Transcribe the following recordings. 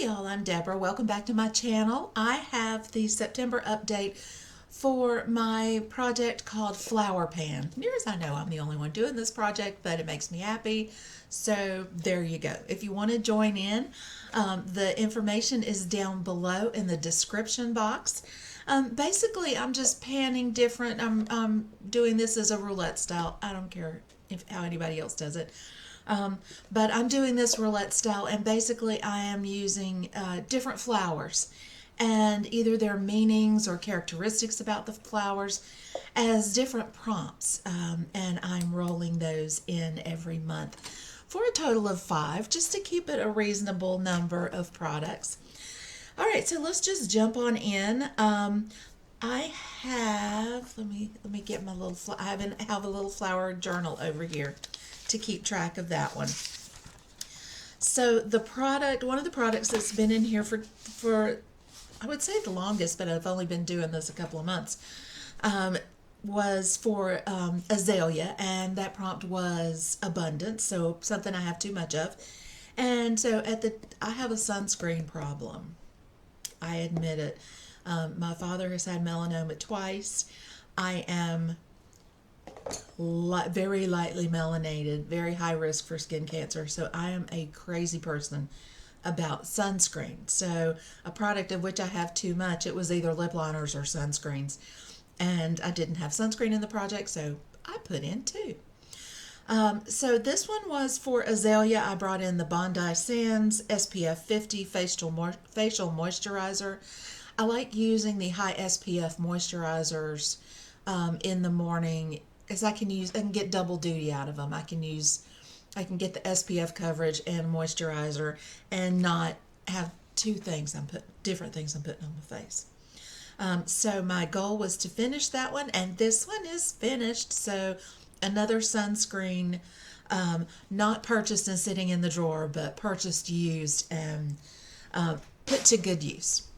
Hey y'all, I'm Deborah. Welcome back to my channel. I have the September update for my project called FlowerPan. Near as I know, I'm the only one doing this project, but it makes me happy. So there you go. If you want to join in, the information is down below in the description box. Basically, I'm just panning different. I'm doing this as a roulette style. I don't care how anybody else does it. But I'm doing this roulette style, and basically I am using different flowers and either their meanings or characteristics about the flowers as different prompts, and I'm rolling those in every month for a total of 5, just to keep it a reasonable number of products. All right, so let's just jump on in. I have, let me get my little, I have a little flower journal over here to keep track of that one. So one of the products that's been in here for I would say the longest, but I've only been doing this a couple of months, was for azalea, and that prompt was abundance, so something I have too much of. And so I have a sunscreen problem. I admit it. My father has had melanoma twice. I am very lightly melanated, very high risk for skin cancer. So I am a crazy person about sunscreen. So a product of which I have too much, it was either lip liners or sunscreens. And I didn't have sunscreen in the project, so I put in 2. So this one was for azalea. I brought in the Bondi Sands SPF 50 facial moisturizer. I like using the high SPF moisturizers in the morning, as I can get double duty out of them. I can get the SPF coverage and moisturizer and not have different things I'm putting on my face. So my goal was to finish that one, and this one is finished. So another sunscreen, not purchased and sitting in the drawer, but purchased, used, and put to good use.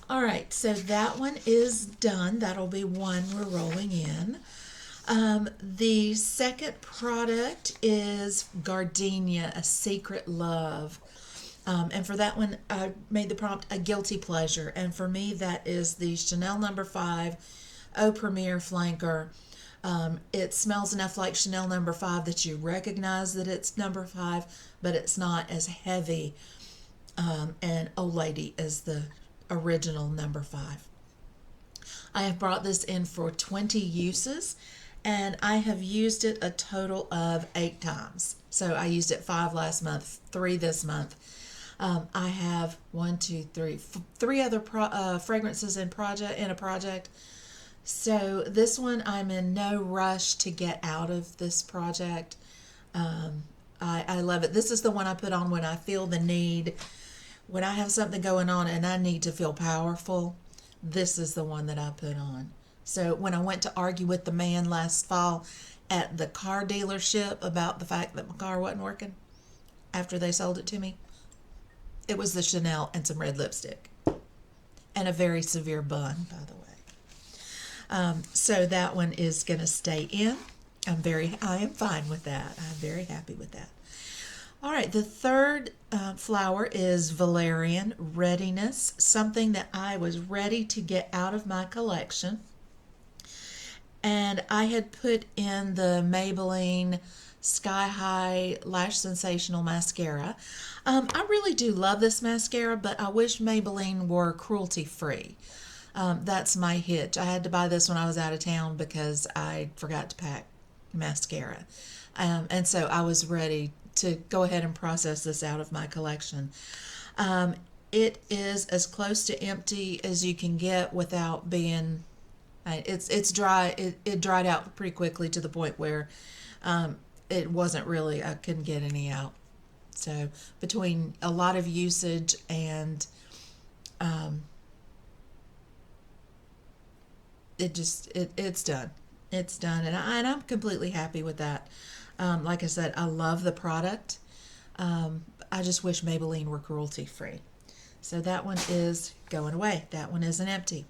All right, so that one is done. That'll be one we're rolling in. The second product is Gardenia, A Secret Love. And for that one, I made the prompt a guilty pleasure. And for me, that is the Chanel No. 5 Eau Premier Flanker. It smells enough like Chanel No. 5 that you recognize that it's No. 5, but it's not as heavy and Old Lady as the original No. 5. I have brought this in for 20 uses, and I have used it a total of 8 times. So I used it 5 last month, 3 this month. I have 3 other fragrances in a project. So this one, I'm in no rush to get out of this project. I love it. This is the one I put on when I feel the need. When I have something going on and I need to feel powerful, this is the one that I put on. So when I went to argue with the man last fall at the car dealership about the fact that my car wasn't working after they sold it to me, it was the Chanel and some red lipstick and a very severe bun, by the way. So that one is going to stay in. I am fine with that. I'm very happy with that. All right, the third flower is Valerian Readiness, something that I was ready to get out of my collection. And I had put in the Maybelline Sky High Lash Sensational Mascara. I really do love this mascara, but I wish Maybelline were cruelty-free. That's my hitch. I had to buy this when I was out of town because I forgot to pack mascara. And so I was ready to go ahead and process this out of my collection. It is as close to empty as you can get without being, it's dry. It dried out pretty quickly to the point where it wasn't really, I couldn't get any out. So between a lot of usage and it's done. It's done, and I'm completely happy with that. Like I said, I love the product. I just wish Maybelline were cruelty-free. So that one is going away. That one isn't empty.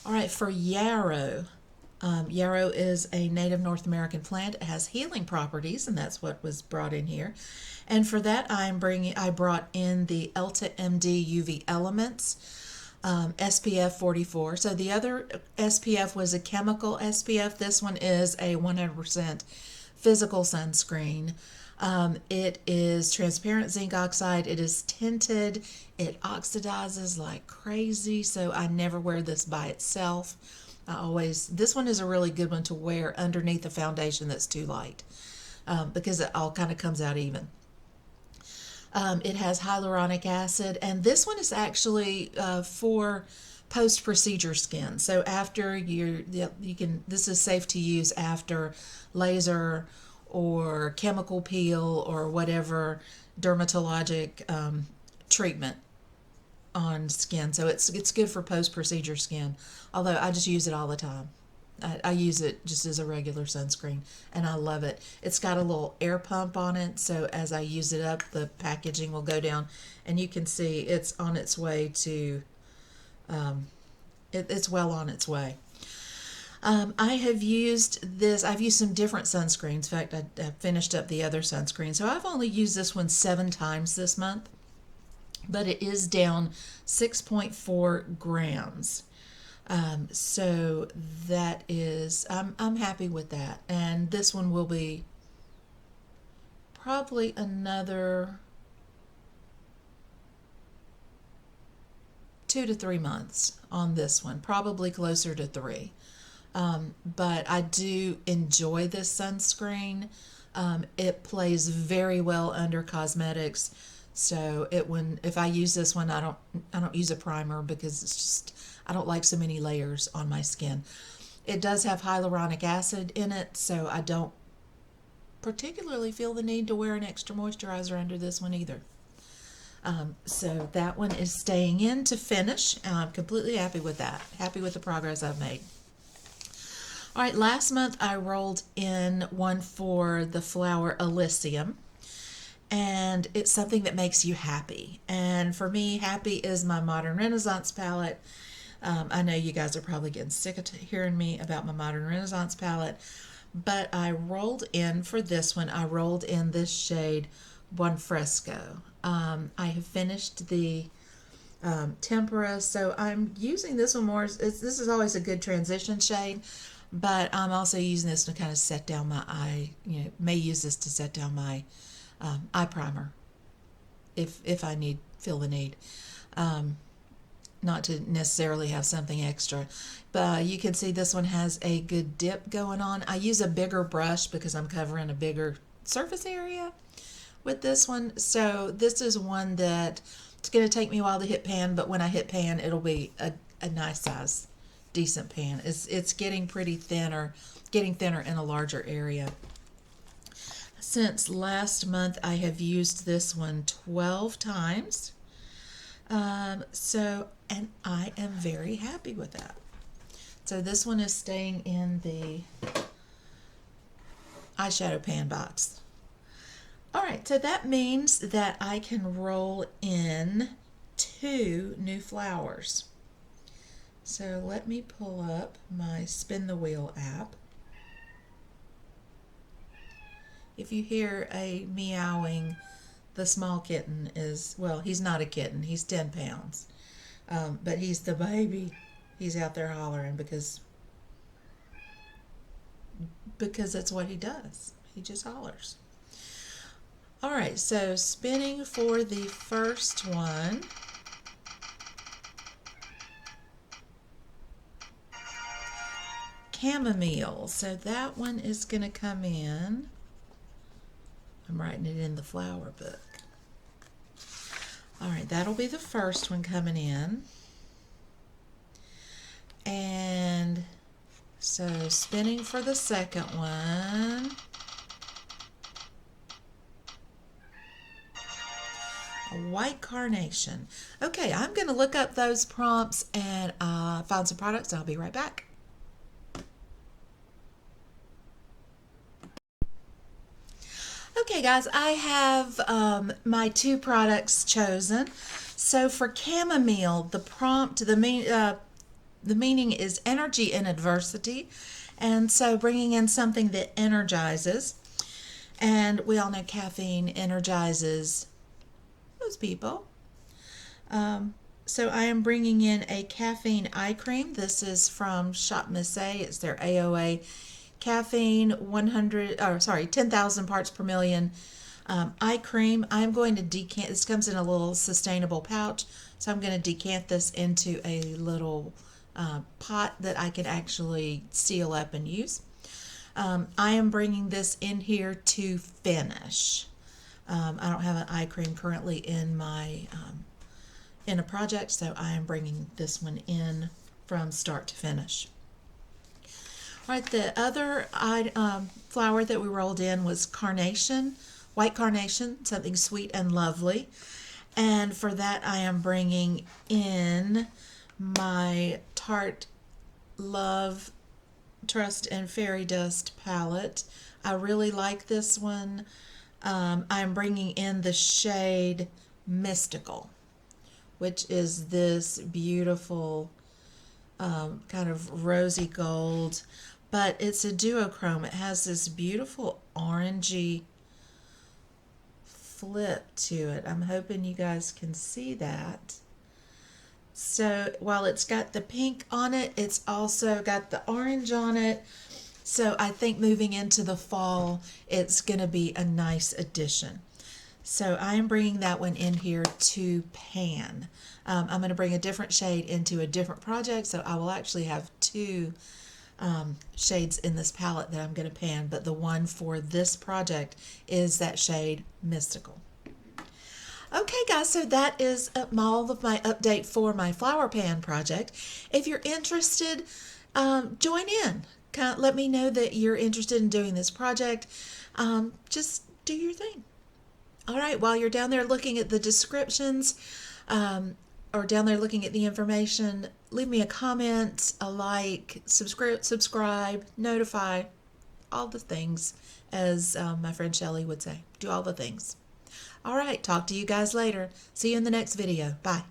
All right, for Yarrow, Yarrow is a native North American plant. It has healing properties, and that's what was brought in here. And for that, I brought in the Elta MD UV Elements SPF 44. So the other SPF was a chemical SPF. This one is a 100% physical sunscreen. It is transparent zinc oxide. It is tinted. It oxidizes like crazy, so I never wear this by itself. This one is a really good one to wear underneath a foundation that's too light, because it all kind of comes out even. It has hyaluronic acid, and this one is actually for post-procedure skin. So after this is safe to use after laser or chemical peel or whatever dermatologic treatment on skin. So it's good for post-procedure skin, although I just use it all the time. I use it just as a regular sunscreen, and I love it. It's got a little air pump on it, so as I use it up, the packaging will go down, and you can see it's on its way to, it's well on its way. I've used some different sunscreens. In fact, I finished up the other sunscreen, so I've only used this one 7 times this month, but it is down 6.4 grams. So that is, I'm happy with that. And this one will be probably another 2 to 3 months on this one, probably closer to 3. But I do enjoy this sunscreen. It plays very well under cosmetics. So if I use this one, I don't use a primer because it's just, I don't like so many layers on my skin. It does have hyaluronic acid in it, so I don't particularly feel the need to wear an extra moisturizer under this one either. So that one is staying in to finish, and I'm completely happy with that. Happy with the progress I've made. All right, last month I rolled in one for the flower Elysium, and it's something that makes you happy. And for me, happy is my Modern Renaissance palette. I know you guys are probably getting sick of hearing me about my Modern Renaissance palette, but I rolled in for this one. I rolled in this shade Buon Fresco. I have finished the Tempera, so I'm using this one more. This is always a good transition shade, but I'm also using this to kind of set down my eye. May use this to set down my eye primer if I feel the need. Not to necessarily have something extra, but you can see this one has a good dip going on. I use a bigger brush because I'm covering a bigger surface area with this one. So this is one that it's going to take me a while to hit pan, but when I hit pan, it'll be a nice size, decent pan. It's getting pretty getting thinner in a larger area. Since last month, I have used this one 12 times. And I am very happy with that. So this one is staying in the eyeshadow pan box. All right, so that means that I can roll in 2 new flowers. So let me pull up my Spin the Wheel app. If you hear a meowing, the small kitten is, well, he's not a kitten, he's 10 pounds. But he's the baby. He's out there hollering because that's what he does. He just hollers. All right, so spinning for the first one. Chamomile. So that one is going to come in. I'm writing it in the flower book. All right, that'll be the first one coming in. And so spinning for the second one. A white carnation. Okay, I'm going to look up those prompts and find some products. I'll be right back. Okay, guys, I have my 2 products chosen. So for chamomile, the prompt, the meaning is energy in adversity, And so bringing in something that energizes, and we all know caffeine energizes most people. So I am bringing in a caffeine eye cream. This is from Shop Miss A. It's their AOA caffeine 10,000 parts per million eye cream. I'm going to decant. This comes in a little sustainable pouch, so I'm going to decant this into a little pot that I can actually seal up and use. I am bringing this in here to finish. I don't have an eye cream currently in my in a project, so I am bringing this one in from start to finish. All right, the other flower that we rolled in was carnation, white carnation, something sweet and lovely. And for that, I am bringing in my Tarte Love, Trust, and Fairy Dust palette. I really like this one. I'm bringing in the shade Mystical, which is this beautiful kind of rosy gold, but it's a duochrome. It has this beautiful orangey flip to it. I'm hoping you guys can see that. So while it's got the pink on it, it's also got the orange on it. So I think moving into the fall, it's going to be a nice addition. So I am bringing that one in here to pan. I'm going to bring a different shade into a different project, so I will actually have two shades in this palette that I'm going to pan, but the one for this project is that shade Mystical. Okay guys, so that is all of my update for my FlowerPan project. If you're interested, join in. Let me know that you're interested in doing this project. Just do your thing. All right, while you're down there looking at the descriptions or down there looking at the information, leave me a comment, a like, subscribe, notify, all the things, as my friend Shelly would say. Do all the things. All right, talk to you guys later. See you in the next video. Bye.